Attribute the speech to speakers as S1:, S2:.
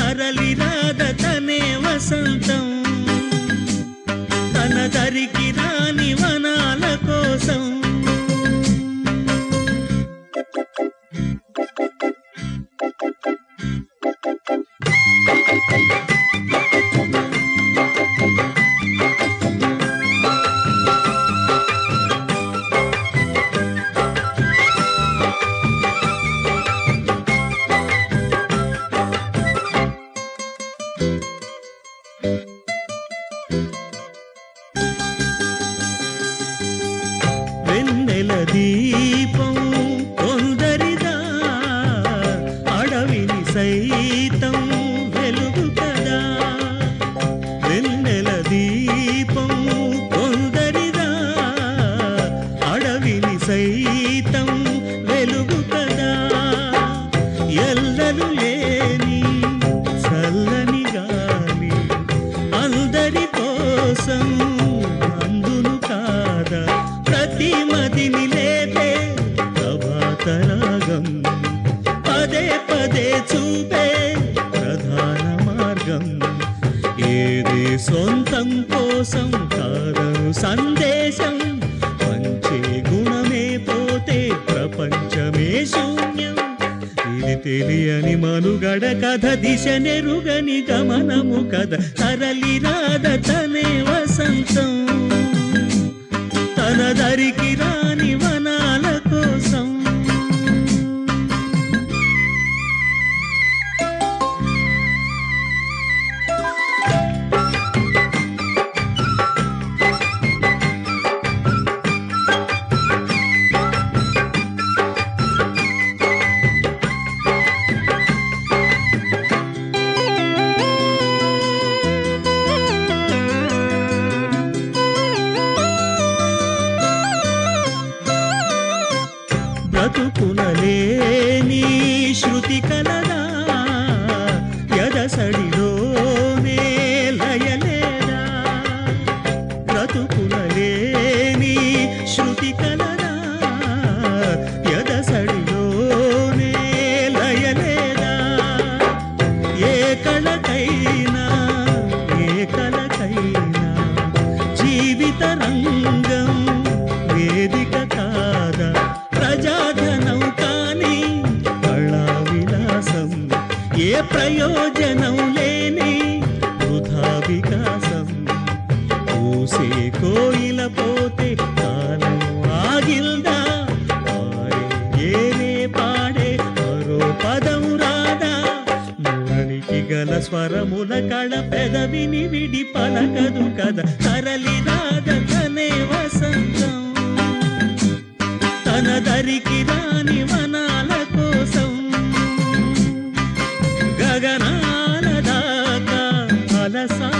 S1: తరలి రాద తనే వసంతం తన దరికి రాని వనాల కోసం వెన్నెల దీపం కొందరిదా అడవిని సైతం వెలుగు కదా వెన్నెల దీపం కొందరిదా అడవిని సైతం వెలుగు కదా ఎల్లలు లేని చల్లని గాలి అందరి కోసం అందును కాదా ప్రతి మదిని లేపే ప్రభాతరాగం పదే పదే చూపే ప్రధాన మార్గం ఏదే సొంతం కోసం కాదను సందేశం పంచే గుణమే పోతే ప్రపంచమే శూన్యం ఇది తెలియని మనుగడ కథ దిశ నెరుగని గమనము కథ తరలి రాద తనే వసంతం తన దరికి రాని వనాల కోసం బ్రతుకునలేని శృతి కలదా ఎదసడిలోనే లయలేదా బ్రతుకునలేని శృతి కలదా ఎదసడిలోనే లయలేదా ఏ కళకైనా జీవిత రంగం వేదిక కాదా ప్రజాధనం కాని కళా విలాసం ఏ ప్రయోజనం లేని వృధా వికాసం పూసే కోయిల పోతే కాలం ఆగిల్దా ఏనే పాడే మరో పదం రాదా మురళికి గల స్వరముల కళ పెదవిని విడి పలకదు కదా తరలి రాద తనే వసంతం తన దరికి రాని వనాల కోసం గగనాల దాకా అలసా